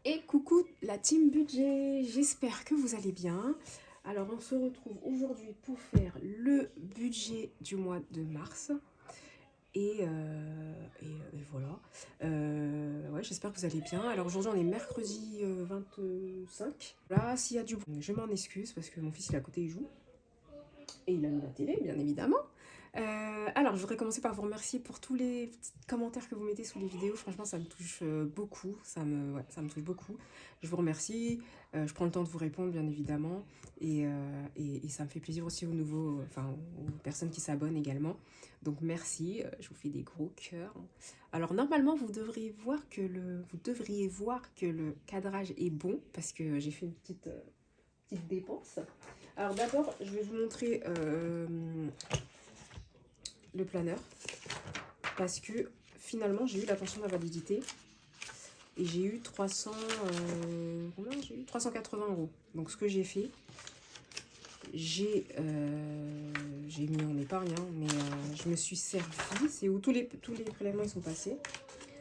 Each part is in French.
Et coucou la team budget, j'espère que vous allez bien. Alors on se retrouve aujourd'hui pour faire le budget du mois de mars. Et voilà. Ouais, j'espère que vous allez bien. Alors aujourd'hui on est mercredi 25. Là, s'il y a du bruit, je m'en excuse parce que mon fils il est à côté, il joue. Et il a mis la télé, bien évidemment. Alors, je voudrais commencer par vous remercier pour tous les petits commentaires que vous mettez sous les vidéos. Franchement, ça me touche beaucoup. Ça me touche beaucoup. Je vous remercie. Je prends le temps de vous répondre, bien évidemment. Et ça me fait plaisir aussi aux nouveaux, enfin, aux personnes qui s'abonnent également. Donc, merci. Je vous fais des gros cœurs. Alors, normalement, vous devriez voir que le cadrage est bon parce que j'ai fait une petite dépense. Alors, d'abord, je vais vous montrer le planeur parce que finalement j'ai eu la pension d'invalidité et j'ai eu 380 euros. Donc ce que j'ai fait, j'ai mis en épargne, hein, mais je me suis servi. C'est où tous les prélèvements ils sont passés.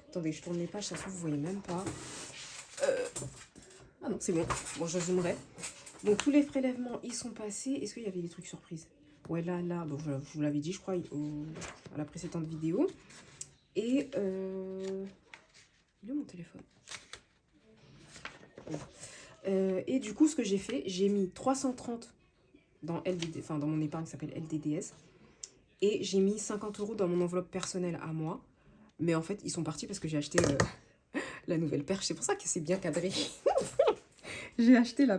Attendez, je tourne les pages, ça se trouve vous voyez même pas. Ah non, c'est bon. Bon, je zoomerai. Donc tous les prélèvements ils sont passés. Est-ce qu'il y avait des trucs surprises? Ouais, là, bon, je vous l'avais dit, je crois, à la précédente vidéo. Et il est où mon téléphone? Et du coup, ce que j'ai fait, j'ai mis 330 dans LDD, enfin dans mon épargne qui s'appelle LDDS. Et j'ai mis 50 euros dans mon enveloppe personnelle à moi. Mais en fait, ils sont partis parce que j'ai acheté la nouvelle perche. C'est pour ça que c'est bien cadré. J'ai acheté la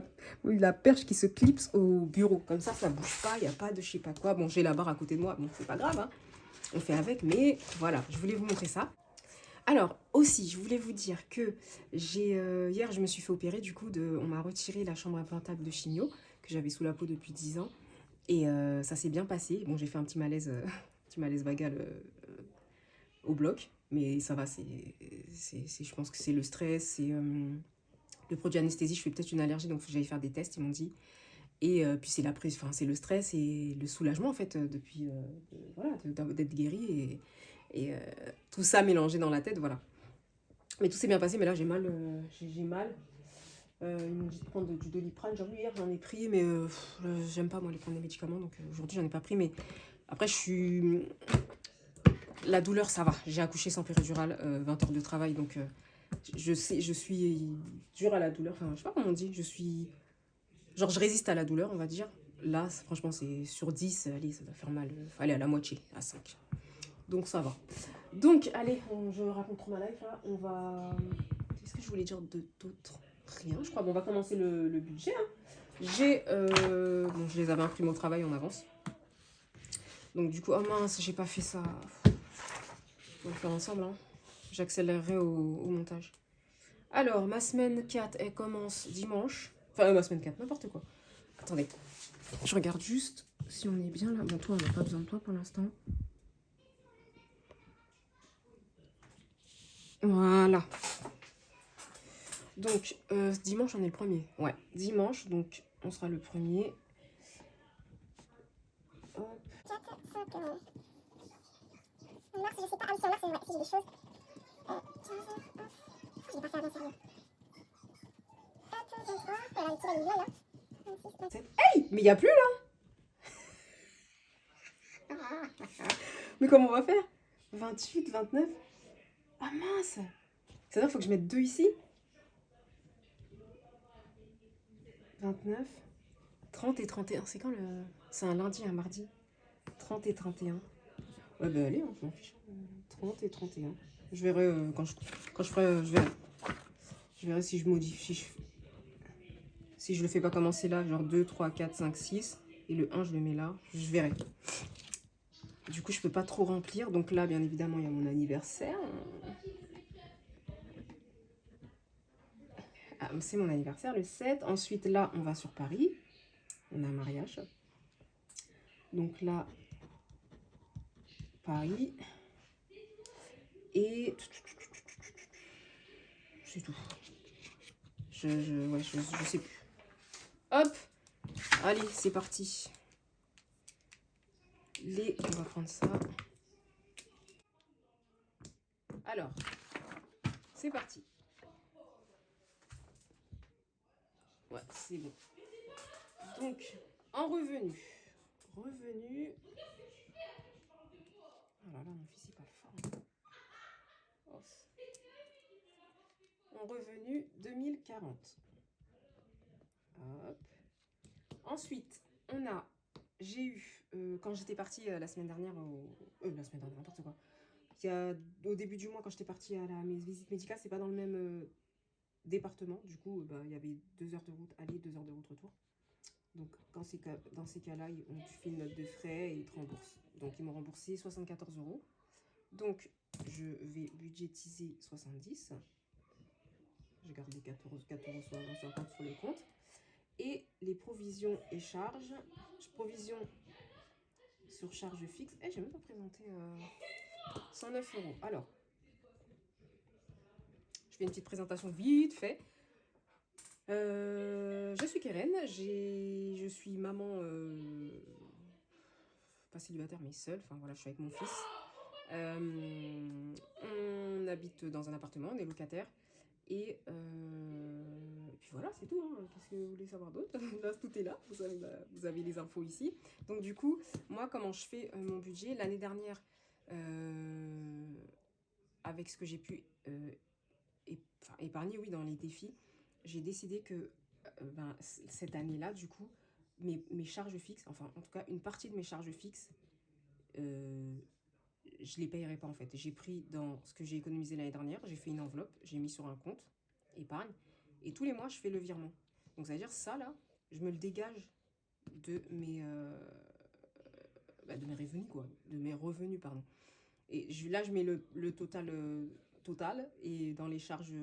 perche qui se clipse au bureau. Comme ça bouge pas, il n'y a pas de je sais pas quoi. Bon, j'ai la barre à côté de moi. Bon, c'est pas grave, hein. On fait avec, mais voilà, je voulais vous montrer ça. Alors, aussi, je voulais vous dire que hier, je me suis fait opérer, du coup, on m'a retiré la chambre implantable de chimio, que j'avais sous la peau depuis 10 ans. Et ça s'est bien passé. Bon, j'ai fait un petit malaise, petit malaise vagal au bloc, mais ça va, je pense que c'est le stress, c'est le produit anesthésie, je fais peut-être une allergie, donc j'allais faire des tests, ils m'ont dit. Et puis c'est le stress et le soulagement, en fait, depuis, voilà, d'être guéri et tout ça mélangé dans la tête, voilà. Mais tout s'est bien passé, mais là j'ai mal. J'ai mal. Ils m'ont dit de prendre du Doliprane. J'avoue, hier j'en ai pris, mais j'aime pas moi les prendre les médicaments, donc aujourd'hui j'en ai pas pris. Mais après, la douleur, ça va. J'ai accouché sans péridurale, 20 heures de travail, donc je suis dure à la douleur. Enfin, je sais pas comment on dit. Genre, je résiste à la douleur, on va dire. Là, franchement, c'est sur 10. Allez, ça va faire mal. Allez, à la moitié, à 5. Donc ça va. Donc, allez, je raconte trop ma life là. On va. Qu'est-ce que je voulais dire d'autre? Rien, je crois. Bon, on va commencer le budget. Hein. Bon, je les avais imprimés au travail en avance. Donc, du coup, oh mince, j'ai pas fait ça. On va le faire ensemble. Hein. J'accélérerai au montage. Alors, ma semaine 4, elle commence dimanche. Enfin, ma semaine 4, n'importe quoi. Attendez, je regarde juste si on est bien là. Bon, toi, on n'a pas besoin de toi pour l'instant. Voilà. Donc, dimanche, on est le premier. Ouais, dimanche, donc on sera le premier. Hop. Mars, je sais pas. Ah oui, sur mars, ouais, si j'ai des choses. 15, je vais pas faire bien sérieux. 4, 23, voilà, le petit là, il est là. 26, 27. Hey, mais il n'y a plus là. Mais comment on va faire? 28, 29. Ah mince. C'est-à-dire qu'il faut que je mette 2 ici. 29, 30 et 31. C'est quand le... C'est un lundi, un mardi. 30 et 31. Ouais, bah allez, on s'en fiche. 30 et 31. Je verrai quand je ferai. Je verrai si je modifie. Si je le fais pas commencer là, genre 2, 3, 4, 5, 6. Et le 1, je le mets là. Je verrai. Du coup, je peux pas trop remplir. Donc là, bien évidemment, il y a mon anniversaire. Ah, c'est mon anniversaire, le 7. Ensuite, là, on va sur Paris. On a un mariage. Donc là, Paris. Et c'est tout. Ouais, je sais plus. Hop. Allez, c'est parti. On va prendre ça. Alors, c'est parti. c'est bon. Donc, en revenu. Revenu. Oh là là, mon fils, il parle fort. Oh. En revenu 2040. Hop. Ensuite, j'ai eu, quand j'étais partie la semaine dernière, la semaine dernière, n'importe quoi. Au début du mois, quand j'étais partie à mes visites médicales, c'est pas dans le même département. Du coup, il y avait 2 heures de route aller, 2 heures de route retour. Donc, dans ces cas-là, tu fais une note de frais et ils te remboursent. Donc, ils m'ont remboursé 74 €. Donc, je vais budgétiser 70. Je garde les 4,50 € sur le compte. Et les provisions et charges. Provisions sur charge fixe. J'ai même pas présenté 109 €. Alors, je fais une petite présentation vite fait. Je suis Keren, je suis maman, pas célibataire mais seule, enfin voilà, je suis avec mon fils. On habite dans un appartement, on est locataire. Et puis voilà, c'est tout. Hein. Qu'est-ce que vous voulez savoir d'autre? Là, tout est là, vous avez les infos ici. Donc du coup, moi, comment je fais mon budget? L'année dernière, avec ce que j'ai pu épargner, oui, dans les défis, j'ai décidé que cette année-là, du coup, mes charges fixes, enfin en tout cas une partie de mes charges fixes, je les payerai pas en fait. J'ai pris dans ce que j'ai économisé l'année dernière, j'ai fait une enveloppe, j'ai mis sur un compte épargne et tous les mois je fais le virement. Donc ça veut dire ça là, je me le dégage de mes revenus quoi, de mes revenus pardon. Et là je mets le total et dans les charges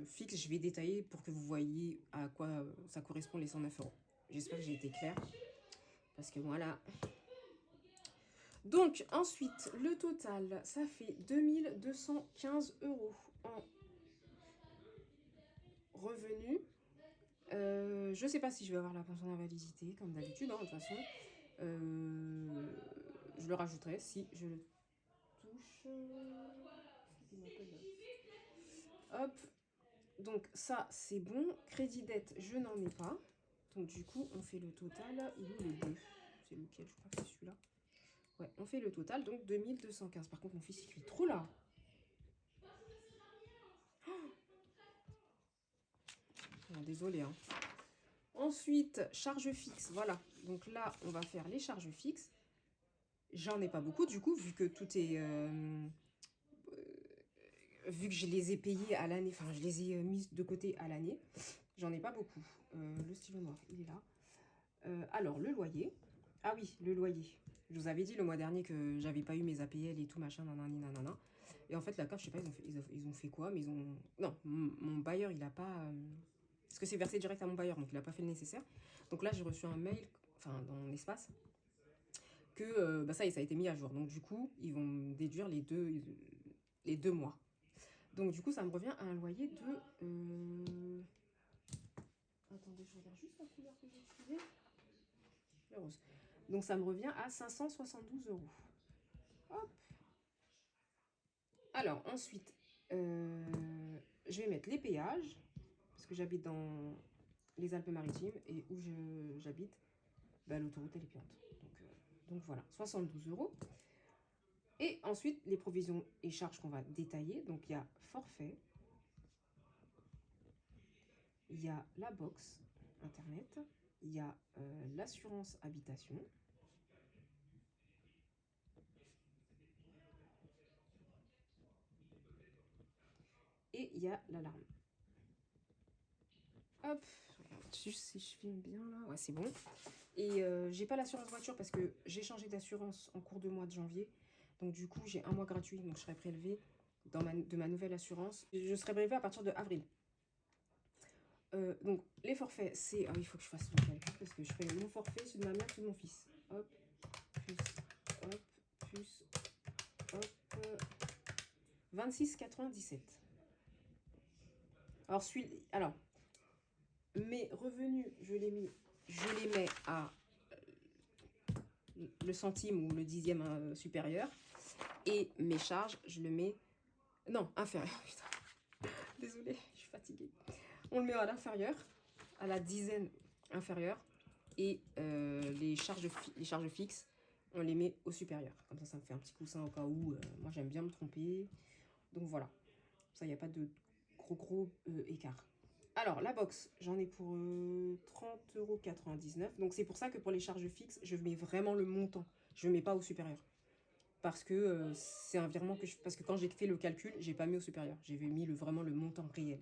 fixes, je vais détailler pour que vous voyez à quoi ça correspond les 109 €. J'espère que j'ai été claire parce que voilà. Donc, ensuite, le total, ça fait 2215 € en revenus. Je ne sais pas si je vais avoir la pension d'invalidité, comme d'habitude, hein, de toute façon. Je le rajouterai si je le touche. Hop. Donc, ça, c'est bon. Crédit dette, je n'en ai pas. Donc, du coup, on fait le total. Il est où le D? C'est lequel? Je crois que c'est celui-là. Ouais, on fait le total, donc 2215. Par contre, mon fils, il crie trop là. Oh, désolé. Hein. Ensuite, charge fixe. Voilà. Donc là, on va faire les charges fixes. J'en ai pas beaucoup, du coup, vu que tout est... vu que je les ai payés à l'année, enfin, je les ai mis de côté à l'année. J'en ai pas beaucoup. Le stylo noir, il est là. Alors, le loyer. Ah oui, le loyer. Je vous avais dit le mois dernier que j'avais pas eu mes APL et tout, machin, nanani, nanana. Et en fait, la CAF, je sais pas, ils ont fait quoi, mais ils ont... Non, mon bailleur, il a pas... Parce que c'est versé direct à mon bailleur, donc il a pas fait le nécessaire. Donc là, j'ai reçu un mail, enfin, dans mon espace, que ça y est, ça a été mis à jour. Donc du coup, ils vont me déduire les deux mois. Donc du coup, ça me revient à un loyer de... Attendez, je regarde juste la couleur que j'ai utilisée. Le rose. Donc ça me revient à 572 €. Hop. Alors ensuite, je vais mettre les péages, parce que j'habite dans les Alpes-Maritimes et où j'habite, l'autoroute elle est payante. Donc voilà, 72 €. Et ensuite, les provisions et charges qu'on va détailler. Donc il y a forfait, il y a la box internet, il y a l'assurance habitation. Et il y a l'alarme. Hop, regarde juste si je filme bien là. Ouais, c'est bon. Et j'ai pas l'assurance voiture parce que j'ai changé d'assurance en cours de mois de janvier. Donc du coup, j'ai un mois gratuit. Donc je serai prélevée de ma nouvelle assurance. Je serai prélevée à partir de avril. Donc les forfaits, c'est... il faut que je fasse le calcul parce que je fais mon forfait, celui de ma mère, celui de mon fils. Hop, plus, hop, 26,97. Alors, mes revenus, je les mets à le centime ou le dixième supérieur. Et mes charges, je le mets... Non, inférieur, putain. Désolée, je suis fatiguée. On le met à l'inférieur, à la dizaine, inférieur. Et les charges fixes, on les met au supérieur. Comme ça me fait un petit coussin au cas où. Moi, j'aime bien me tromper. Donc voilà. Ça, il n'y a pas de gros écart. Alors, la box, j'en ai pour 30,99 €. Donc, c'est pour ça que pour les charges fixes, je mets vraiment le montant. Je ne mets pas au supérieur. Parce que c'est un virement que je... Parce que quand j'ai fait le calcul, j'ai pas mis au supérieur. J'ai mis vraiment le montant réel.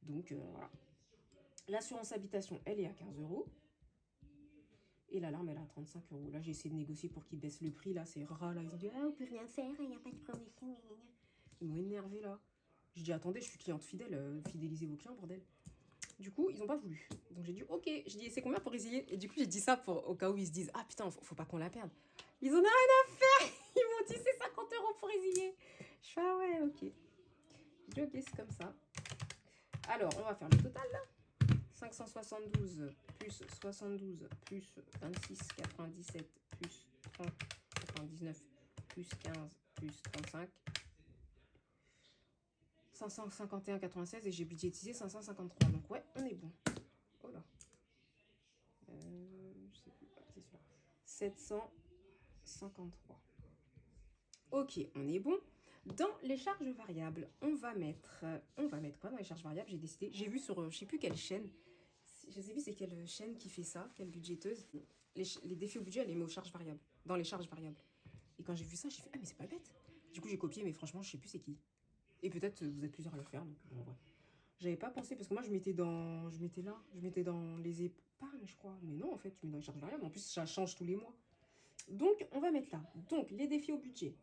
Donc, voilà. L'assurance habitation, elle est à 15 €. Et l'alarme, elle est à 35 €. Là, j'ai essayé de négocier pour qu'ils baissent le prix. Là, c'est ras. Là, ils ont dit, ah, on peut rien faire, il n'y a pas de promotion. Ils m'ont énervé là. Je dis, attendez, je suis cliente fidèle. Fidélisez vos clients, bordel. Du coup, ils n'ont pas voulu. Donc, j'ai dit, ok. Je dis, c'est combien pour résilier? Et du coup, j'ai dit ça au cas où ils se disent, ah putain, faut pas qu'on la perde. Ils en ont rien à faire. Ils m'ont dit, c'est 50 € pour résilier. Je fais, ah ouais, ok. Je dis, ok, c'est comme ça. Alors, on va faire le total là. 572 plus 72 plus 26, 97 plus 30, 99 plus 15 plus 35. 551,96 et j'ai budgétisé 553. Donc ouais, on est bon. Oh là. Je sais plus. C'est celui-là. 753. Ok, on est bon. Dans les charges variables, on va mettre quoi dans les charges variables? J'ai décidé, j'ai vu sur, je sais plus quelle chaîne, je sais plus c'est quelle chaîne qui fait ça, quelle budgéteuse. Les défis au budget, elle les met aux charges variables, dans les charges variables. Et quand j'ai vu ça, j'ai fait, ah mais c'est pas bête. Du coup, j'ai copié, mais franchement, je sais plus c'est qui. Et peut-être vous êtes plusieurs à le faire, donc bon, ouais. J'avais pas pensé, parce que moi, je mettais dans les épargnes, je crois. Mais non, en fait, tu mets dans les charges variables. En plus, ça change tous les mois. Donc, on va mettre là. Donc, les défis au budget.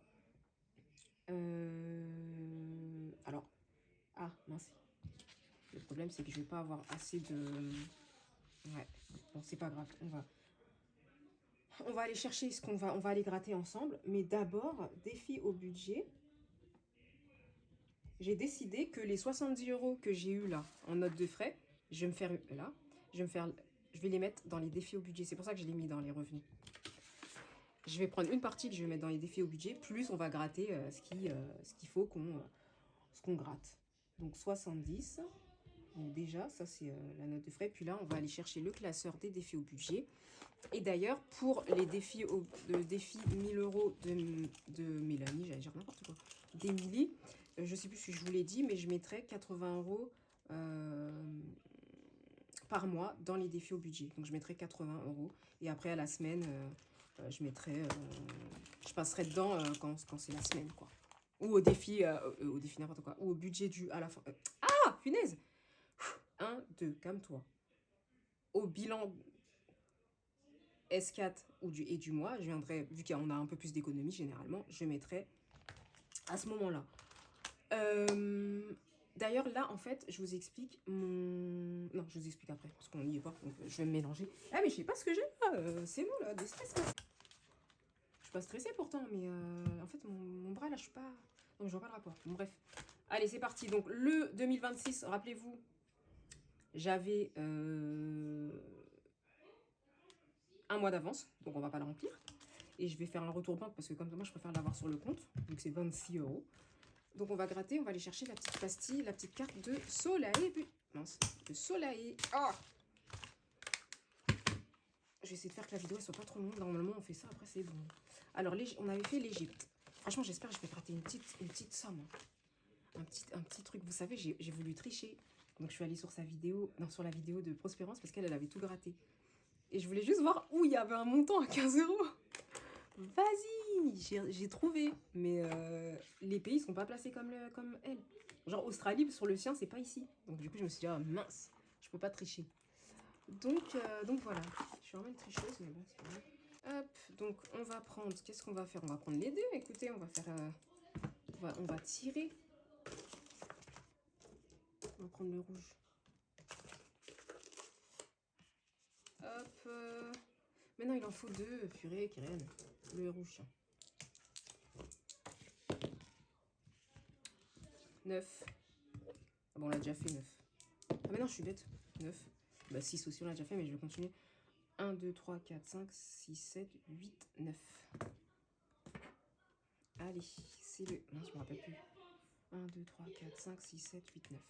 Alors, ah mince. Le problème, c'est que je vais pas avoir assez de... Ouais, bon, c'est pas grave. On va aller chercher on va aller gratter ensemble. Mais d'abord, défi au budget. J'ai décidé que les 70 € que j'ai eu là en note de frais, je vais me faire là, je vais les mettre dans les défis au budget. C'est pour ça que je l'ai mis dans les revenus. Je vais prendre une partie que je vais mettre dans les défis au budget, plus on va gratter ce qu'il faut qu'on gratte. Donc 70. Donc déjà, ça c'est la note de frais. Puis là, on va aller chercher le classeur des défis au budget. Et d'ailleurs, pour les défis, le défi 1000 € de Mélanie, j'allais dire n'importe quoi, d'Emilie, je sais plus si je vous l'ai dit, mais je mettrai 80 € par mois dans les défis au budget. Donc je mettrai 80 €. Et après, à la semaine, je mettrai, je passerai dedans quand c'est la semaine, quoi. Ou au défi n'importe quoi. Ou au budget du à la fin. Ah, punaise! 1, 2, calme-toi. Au bilan S4 et du mois, je viendrai, vu qu'on a un peu plus d'économie généralement, je mettrai à ce moment-là. D'ailleurs, là, en fait, je vous explique mon... Non, je vous explique après, parce qu'on n'y est pas, donc je vais me mélanger. Ah, mais je sais pas ce que j'ai là, c'est bon, là, des stress, là. Je suis pas stressée pourtant, mais en fait, mon bras, là, je suis pas... Donc, je vois pas le rapport. Bon, bref. Allez, c'est parti. Donc, le 2026, rappelez-vous, j'avais un mois d'avance, donc on va pas le remplir. Et je vais faire un retour banque, parce que comme moi, je préfère l'avoir sur le compte, donc c'est 26 €. Donc on va gratter, on va aller chercher la petite pastille, la petite carte de soleil. Mince, de soleil. Ah, je vais essayer de faire que la vidéo ne soit pas trop longue. Normalement, on fait ça, après c'est bon. Alors, on avait fait l'Égypte. Franchement, j'espère que je vais gratter une petite somme. Un petit truc. Vous savez, j'ai voulu tricher. Donc, je suis allée sur sa vidéo, non, sur la vidéo de Prospérance, parce qu'elle avait tout gratté. Et je voulais juste voir où il y avait un montant à 15 €. Vas-y, j'ai trouvé. Mais les pays sont pas placés comme elle. Genre Australie, sur le sien, c'est pas ici. Donc du coup, je me suis dit, ah mince, je peux pas tricher. Donc voilà, je suis vraiment une tricheuse, mais bon, c'est pas grave. Hop, donc on va prendre, qu'est-ce qu'on va faire? On va prendre les deux, écoutez, on va faire, on va tirer. On va prendre le rouge. Hop, mais non, il en faut deux, purée, Kyrian. Le rouge. 9. Ah bon, on l'a déjà fait, 9. Ah mais non, je suis bête. 9. Bah 6 aussi, on l'a déjà fait, mais je vais continuer. 1, 2, 3, 4, 5, 6, 7, 8, 9. Allez, c'est le... Non, je me rappelle plus. 1, 2, 3, 4, 5, 6, 7, 8, 9.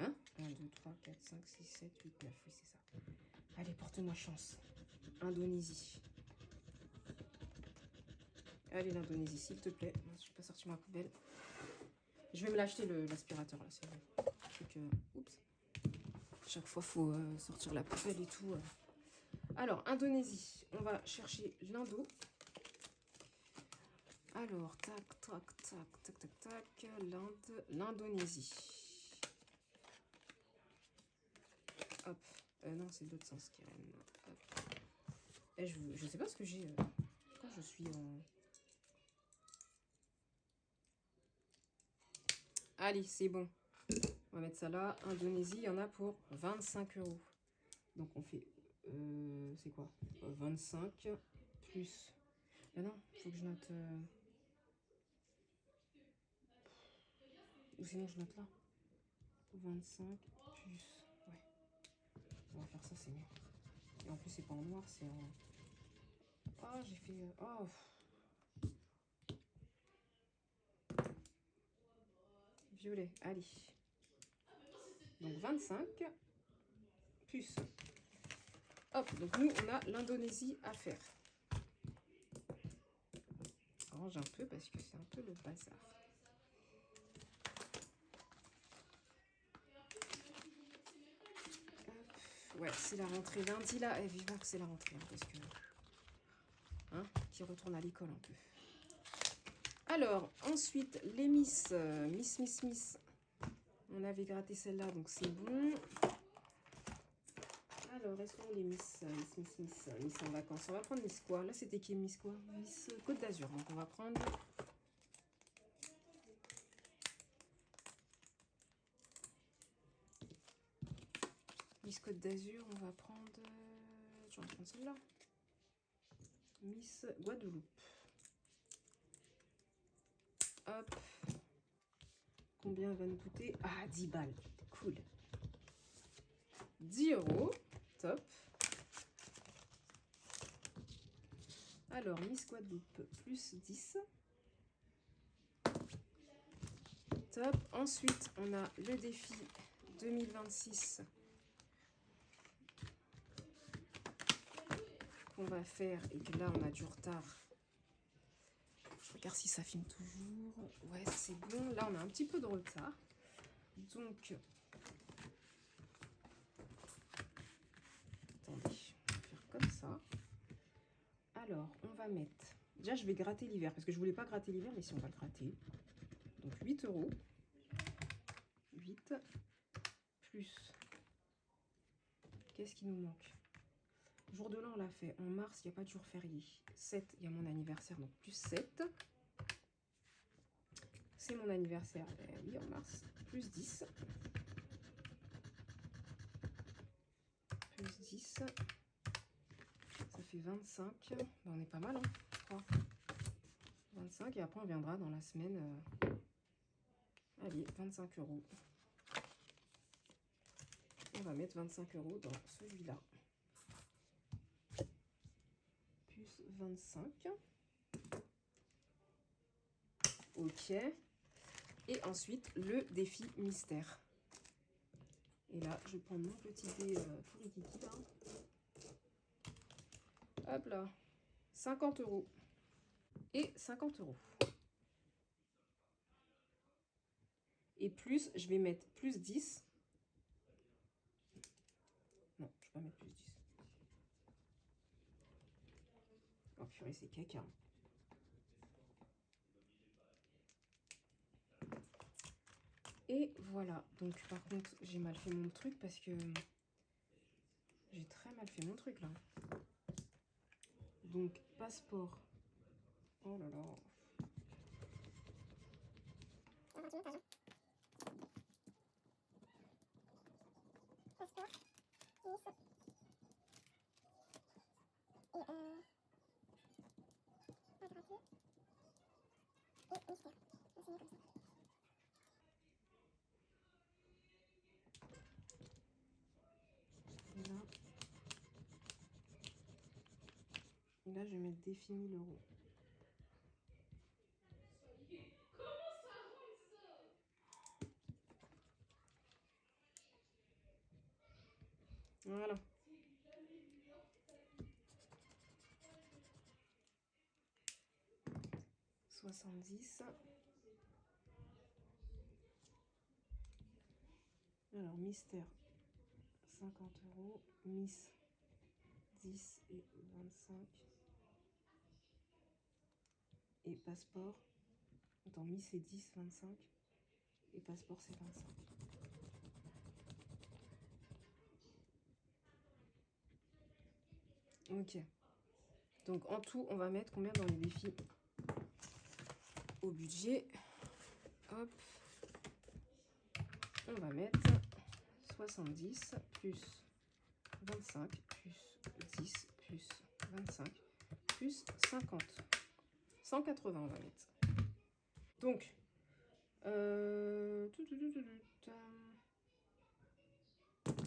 Hein? 1, 2, 3, 4, 5, 6, 7, 8, 9. Oui, c'est ça. Allez, porte-moi chance. Indonésie. Allez, l'Indonésie, s'il te plaît. Je vais pas sortir ma poubelle. Je vais me l'acheter, l'aspirateur, là, c'est bon. Truc, oups. Chaque fois, faut sortir la poubelle et tout. Alors, Indonésie. On va chercher l'Indo. Alors, tac, tac, tac, tac, tac, tac. L'Indonésie. Hop. Non, c'est l'autre sens, Keren. Hop. Et je sais pas ce que j'ai. Quand je suis en... Allez, c'est bon. On va mettre ça là. Indonésie, il y en a pour 25 €. Donc, on fait... c'est quoi 25 plus... Ah non, il faut que je note... Ou sinon, je note là. 25 plus... Ouais. On va faire ça, c'est mieux. Et en plus, c'est pas en noir, c'est en... Oh, j'ai fait... Oh. Violet, allez. Donc 25 plus. Hop, donc nous, on a l'Indonésie à faire. Ça range un peu parce que c'est un peu le bazar. Hop. Ouais, c'est la rentrée lundi là. Et vivement que c'est la rentrée, hein, parce que... Hein, qui retourne à l'école un peu. Alors, ensuite, les Miss. Miss. On avait gratté celle-là, donc c'est bon. Alors, est-ce qu'on les Miss en vacances. On va prendre Miss quoi? Là, c'était qui Miss quoi? Miss Côte d'Azur. Donc, on va prendre... Miss Côte d'Azur, on va prendre... Je vais prendre celle-là. Miss Guadeloupe. Hop. Combien va nous coûter? Ah, 10 balles. Cool. 10 €. Top. Alors, Miss Guadeloupe, plus 10. Top. Ensuite, on a le défi 2026 qu'on va faire et que là, on a du retard. Je regarde si ça filme toujours. Ouais, c'est bon. Là, on a un petit peu de retard. Donc, attendez, on va faire comme ça. Alors, on va mettre... Déjà, je vais gratter l'hiver parce que je voulais pas gratter l'hiver, mais si on va le gratter. Donc, 8 €. 8 plus... Qu'est-ce qui nous manque? Jour de l'an, on l'a fait. En mars, il n'y a pas de jour férié. 7, il y a mon anniversaire, donc plus 7. C'est mon anniversaire, oui, en mars. Plus 10. Plus 10. Ça fait 25. Ben, on est pas mal, hein, je crois. 25, et après, on viendra dans la semaine. Allez, 25 €. On va mettre 25 € dans celui-là. Plus 25. Ok. Et ensuite, le défi mystère. Et là, je vais prendre mon petit dé pour Ikiki, là. Hop là. 50 €. Et 50 €. Et plus, je vais mettre plus 10. Non, je ne vais pas mettre plus 10. Oh purée, c'est caca. Et voilà. Donc, par contre, j'ai mal fait mon truc parce que... J'ai très mal fait mon truc, là. Donc, passeport. Oh là là. Passeport. Et là. Et là, je vais mettre défi 1000 €. Voilà. 70. Alors, Mystère, 50 euros. Miss, 10 et 25. Et Passeport. Attends, Miss, c'est 10, 25. Et Passeport, c'est 25. Ok. Donc, en tout, on va mettre combien dans les défis au budget? Hop. On va mettre 70 plus 25 plus 10 plus 25 plus 50. 180 on va mettre. Donc,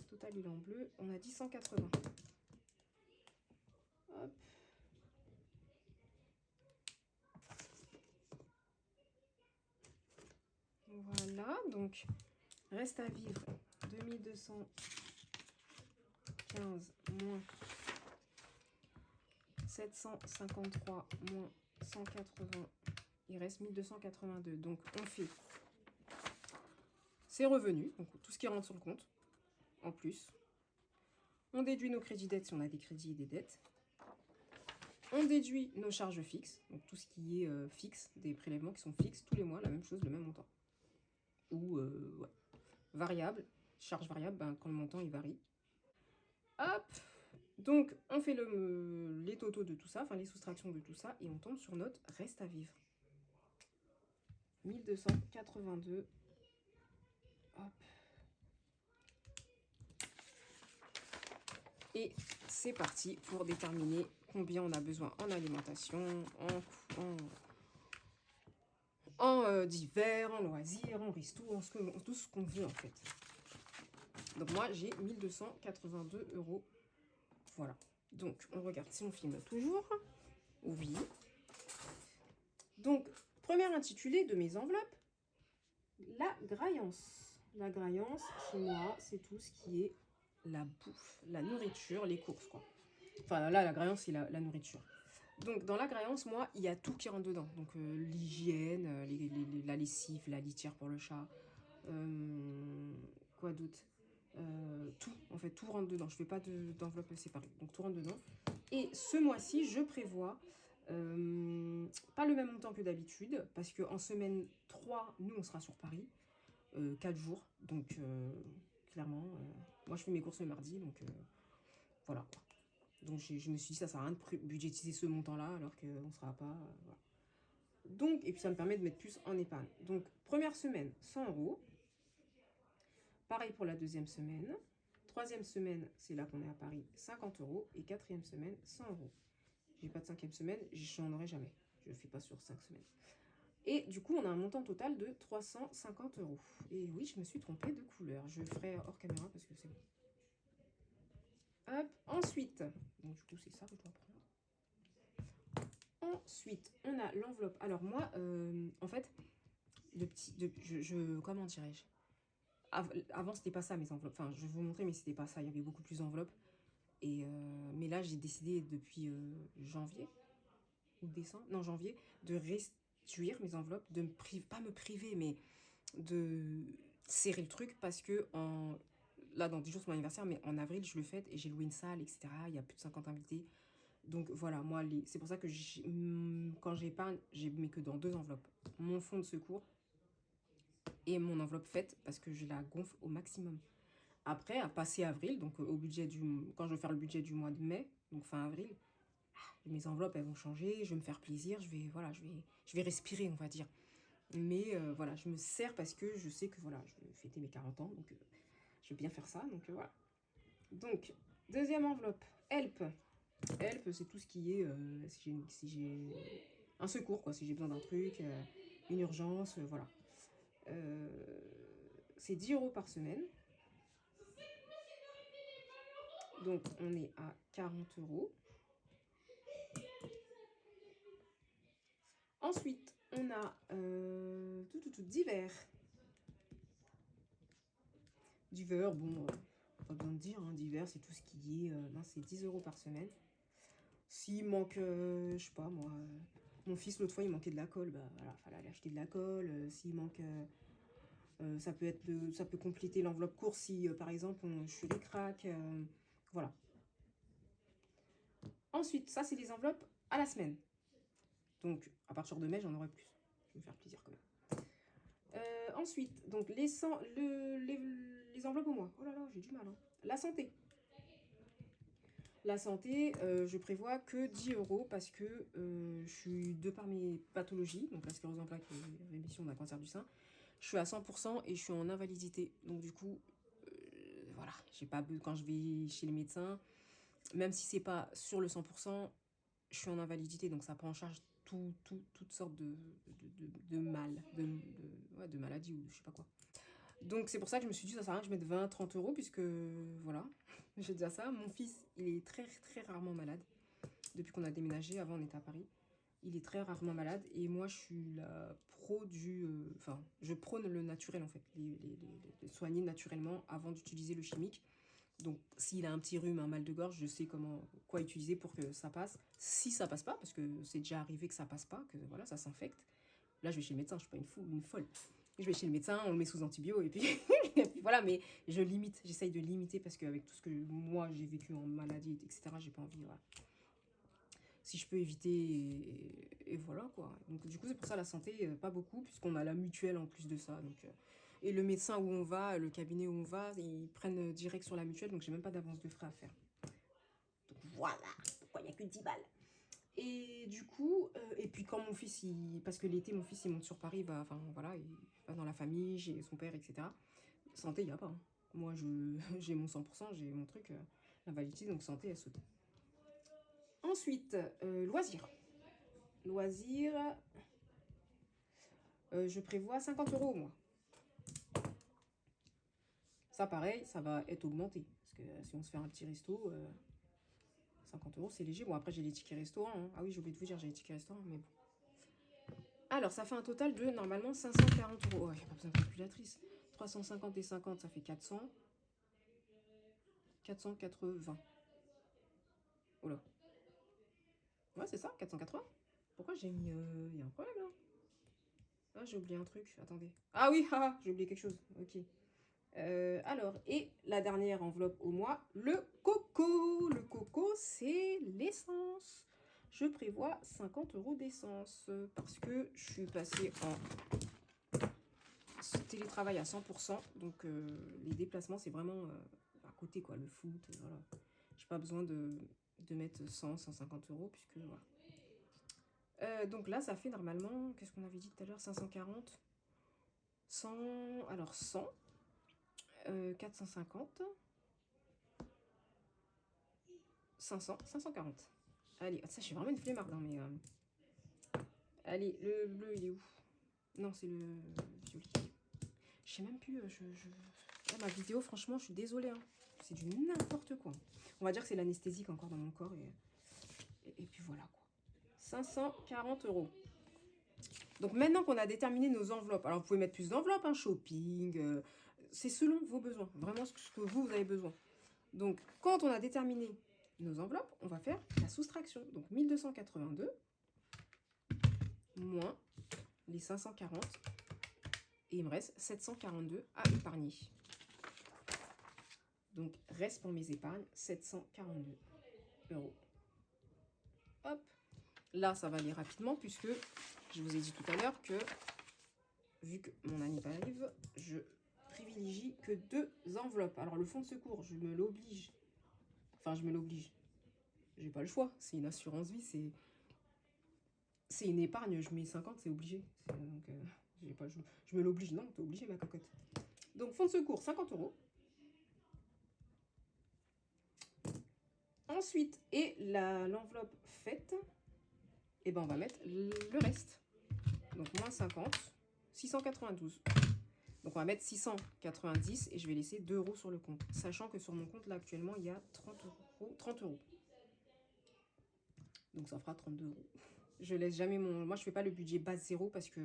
total il est en bleu. On a dit 180. Hop. Voilà, donc reste à vivre 2215 moins 753 moins 180. Il reste 1282. Donc on fait ses revenus, donc tout ce qui rentre sur le compte, en plus. On déduit nos crédits dettes si on a des crédits et des dettes. On déduit nos charges fixes, donc tout ce qui est fixe, des prélèvements qui sont fixes tous les mois, la même chose, le même montant. Ou ouais. Variable, charge variable, ben, quand le montant il varie. Hop, donc on fait les totaux de tout ça, enfin les soustractions de tout ça, et on tombe sur notre reste à vivre. 1282. Hop. Et c'est parti pour déterminer combien on a besoin en alimentation, en divers, en loisirs, en ristournes, tout ce qu'on veut en fait. Donc moi j'ai 1282 euros. Voilà. Donc on regarde si on filme toujours. Oui. Donc, premier intitulé de mes enveloppes, la graillance. La graillance, chez moi, c'est tout ce qui est la bouffe, la nourriture, les courses, quoi. Enfin, là, la graillance, c'est la nourriture. Donc, dans la graillance, moi, il y a tout qui rentre dedans. Donc, l'hygiène, la lessive, la litière pour le chat. Quoi d'autre tout, en fait, tout rentre dedans. Je ne fais pas d'enveloppe séparée. Donc, tout rentre dedans. Et ce mois-ci, je prévois pas le même montant que d'habitude, parce qu'en semaine 3, nous, on sera sur Paris. 4 jours. Donc, clairement, moi, je fais mes courses le mardi. Donc, voilà. Donc, je me suis dit, ça sert à rien de budgétiser ce montant-là, alors qu'on ne sera pas... voilà. Donc, et puis, ça me permet de mettre plus en épargne. Donc, première semaine, 100 euros. Pareil pour la deuxième semaine. Troisième semaine, c'est là qu'on est à Paris, 50 euros. Et quatrième semaine, 100 euros. J'ai pas de cinquième semaine, j'en aurai jamais. Je ne fais pas sur 5 semaines. Et du coup, on a un montant total de 350 euros. Et oui, je me suis trompée de couleur. Je ferai hors caméra parce que c'est bon. Hop, ensuite, donc du coup, c'est ça que je dois prendre. Ensuite, on a l'enveloppe. Alors moi, en fait, comment dirais-je, avant, c'était pas ça mes enveloppes. Enfin, je vais vous montrer, mais c'était pas ça. Il y avait beaucoup plus d'enveloppes. Et mais là, j'ai décidé depuis janvier ou décembre, non janvier, de réduire mes enveloppes, de pas me priver, mais de serrer le truc parce que là, dans 10 jours, c'est mon anniversaire, mais en avril, je le fête et j'ai loué une salle, etc. Il y a plus de 50 invités. Donc voilà, moi, c'est pour ça que quand j'épargne, je mets que dans 2 enveloppes. Mon fonds de secours et mon enveloppe fête parce que je la gonfle au maximum. Après, à passer avril, donc au budget quand je vais faire le budget du mois de mai, donc fin avril, mes enveloppes, elles vont changer, je vais me faire plaisir, voilà, je vais respirer, on va dire. Mais voilà, je me sers parce que je sais que voilà, je vais fêter mes 40 ans, donc je vais bien faire ça. Donc voilà. Donc, deuxième enveloppe, Help. Help, c'est tout ce qui est, si j'ai un secours, quoi, si j'ai besoin d'un truc, une urgence, voilà. C'est 10 euros par semaine. Donc, on est à 40 euros. Ensuite, on a divers. Divers, bon, pas besoin de dire, hein, divers, c'est tout ce qui est... non, c'est 10 euros par semaine. S'il manque, je sais pas moi, Mon fils, l'autre fois, il manquait de la colle. Bah voilà, fallait aller acheter de la colle. S'il manque... ça peut être ça peut compléter l'enveloppe course si, par exemple, je fais des cracks. Voilà. Ensuite, ça, c'est les enveloppes à la semaine. Donc, à partir de mai, j'en aurai plus. Je vais me faire plaisir quand même. Ensuite, donc les enveloppes au mois. Oh là là, j'ai du mal. Hein. La santé. La santé, je prévois que 10 € parce que je suis, de par mes pathologies, donc la sclérose en plaques et rémission d'un cancer du sein, je suis à 100% et je suis en invalidité. Donc du coup, voilà, j'ai pas quand je vais chez les médecins, même si c'est pas sur le 100%, je suis en invalidité, donc ça prend en charge toutes sortes de mal, ouais, de maladies ou je sais pas quoi. Donc c'est pour ça que je me suis dit, ça sert à rien que je mette 20-30 € puisque voilà, j'ai déjà ça. Mon fils, il est très très rarement malade. Depuis qu'on a déménagé, avant on était à Paris. Il est très rarement malade et moi je suis la pro du... Enfin, je prône le naturel en fait, les soigner naturellement avant d'utiliser le chimique. Donc s'il a un petit rhume, un mal de gorge, je sais quoi utiliser pour que ça passe. Si ça passe pas, parce que c'est déjà arrivé que ça passe pas, que voilà, ça s'infecte. Là je vais chez le médecin, je suis pas une folle. Je vais chez le médecin, on le met sous antibio et puis, et puis voilà, mais je limite, j'essaye de limiter parce qu'avec tout ce que moi j'ai vécu en maladie, etc., j'ai pas envie, voilà. Si je peux éviter, et voilà quoi. Donc du coup, c'est pour ça la santé, pas beaucoup, puisqu'on a la mutuelle en plus de ça. Donc, et le médecin où on va, le cabinet où on va, ils prennent direct sur la mutuelle, donc j'ai même pas d'avance de frais à faire. Donc voilà, pourquoi il n'y a que 10 balles. Et du coup, et puis quand mon fils, parce que l'été, mon fils, il monte sur Paris, enfin voilà, il va dans la famille, j'ai son père, etc. Santé, il n'y a pas. Hein. Moi, j'ai mon 100%, j'ai mon truc, la validité, donc santé, elle saute. Ensuite, loisirs. Loisirs, je prévois 50 € au mois. Ça, pareil, ça va être augmenté. Parce que si on se fait un petit resto, 50 €, c'est léger. Bon, après, j'ai les tickets restaurants. Hein. Ah oui, j'ai oublié de vous dire, j'ai les tickets restaurants, mais bon. Alors, ça fait un total de, normalement, 540 €. Oh, il n'y a pas besoin de calculatrice. 350 et 50, ça fait 400. 480. Oh là. Ouais, c'est ça, 480. Pourquoi j'ai mis... Il y a un problème, là. Ah, j'ai oublié un truc. Attendez. Ah oui, j'ai oublié quelque chose. Ok. Alors, et la dernière enveloppe au mois, le coco. Le coco, c'est l'essence. Je prévois 50 € d'essence parce que je suis passée en télétravail à 100%. Donc, les déplacements, c'est vraiment à côté, quoi. Le foot, voilà. J'ai pas besoin de mettre 100, 150 € puisque, voilà. Donc là, ça fait normalement, qu'est-ce qu'on avait dit tout à l'heure, 540, 100, alors 100. 450, 500, 540. Allez, ça, je suis vraiment une flemmarde, hein, mais... Allez, le bleu, il est où? Non, c'est le violet. Je sais même plus... Là, ma vidéo, franchement, je suis désolée. Hein. C'est du n'importe quoi. On va dire que c'est l'anesthésique encore dans mon corps. Et puis voilà, quoi. 540 €. Donc, maintenant qu'on a déterminé nos enveloppes, alors vous pouvez mettre plus d'enveloppes, hein, shopping, c'est selon vos besoins. Vraiment ce que vous avez besoin. Donc, quand on a déterminé nos enveloppes, on va faire la soustraction. Donc, 1282 moins les 540. Et il me reste 742 à épargner. Donc, reste pour mes épargnes 742 €. Hop. Là, ça va aller rapidement puisque je vous ai dit tout à l'heure que, vu que mon année arrive, je privilégie que 2 enveloppes. Alors, le fonds de secours, je me l'oblige. Enfin, je me l'oblige. J'ai pas le choix. C'est une assurance vie, c'est une épargne. Je mets 50, c'est obligé. Donc, j'ai pas, je me l'oblige. Non, t'es obligé, ma cocotte. Donc, fonds de secours, 50 €. Ensuite, et l'enveloppe faite, et ben on va mettre le reste. Donc, moins 50, 692. Donc, on va mettre 690 et je vais laisser 2 € sur le compte. Sachant que sur mon compte, là, actuellement, il y a 30 €. Donc, ça fera 32 €. Je laisse jamais mon... Moi, je fais pas le budget base zéro parce que...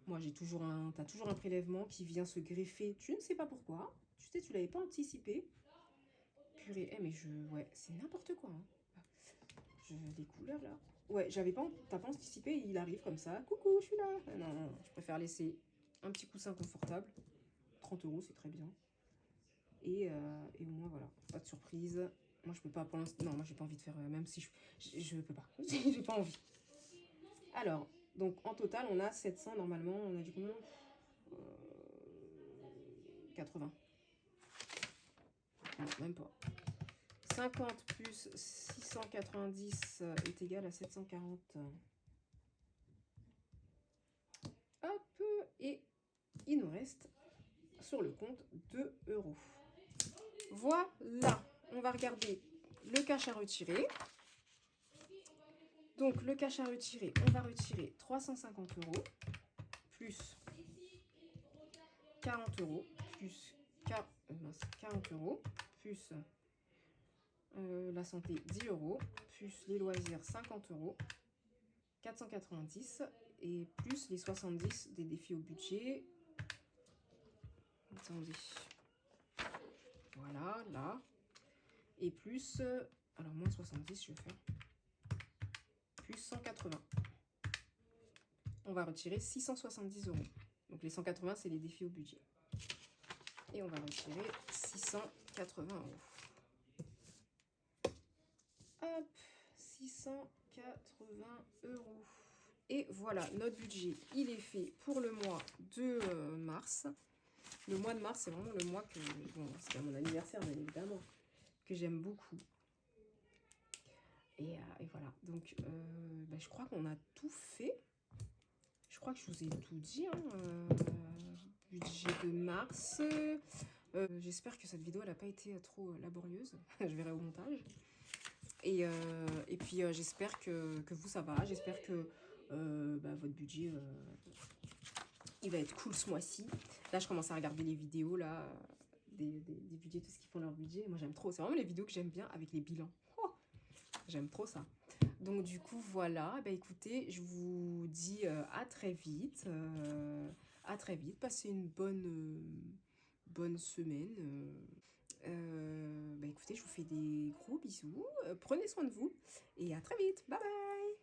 moi, j'ai toujours t'as toujours un prélèvement qui vient se greffer. Tu ne sais pas pourquoi. Tu sais, tu l'avais pas anticipé. Purée, mais ouais, c'est n'importe quoi. Hein. Les couleurs, là. Ouais, t'as pas anticipé, il arrive comme ça. Coucou, je suis là. Non, non, je préfère laisser un petit coussin confortable. 30 euros, c'est très bien. Et au moins, voilà, pas de surprise. Moi, je peux pas pour l'instant. Non, moi, j'ai pas envie de faire. Même si je peux pas. J'ai pas envie. Alors, donc en total, on a 700 normalement. On a dit combien 80. Non, même pas. 50 plus 690 est égal à 740. Hop, et il nous reste sur le compte 2 euros. Voilà, on va regarder le cash à retirer. Donc le cash à retirer, on va retirer 350 euros plus 40 euros plus 40 euros plus la santé 10 euros plus les loisirs 50 euros 490 et plus les 70 des défis au budget. Attendez. Voilà, là. Et plus, alors moins 70, je vais faire. Plus 180. On va retirer 670 euros. Donc les 180, c'est les défis au budget. Et on va retirer 680 euros. Hop, 680 euros. Et voilà, notre budget, il est fait pour le mois de mars. Le mois de mars, c'est vraiment le mois que... Bon, c'est mon anniversaire, bien évidemment, que j'aime beaucoup. Et voilà, donc je crois qu'on a tout fait. Je crois que je vous ai tout dit, hein. Budget de mars. J'espère que cette vidéo n'a pas été trop laborieuse. Je verrai au montage. Et puis j'espère que vous ça va. J'espère que votre budget il va être cool ce mois-ci. Là je commence à regarder les vidéos là, des budgets, tout ce qu'ils font leur budget. Moi j'aime trop. C'est vraiment les vidéos que j'aime bien avec les bilans. Oh, j'aime trop ça. Donc du coup voilà, bah, écoutez, je vous dis à très vite. À très vite. Passez une bonne semaine. Écoutez, je vous fais des gros bisous. Prenez soin de vous et à très vite. Bye bye.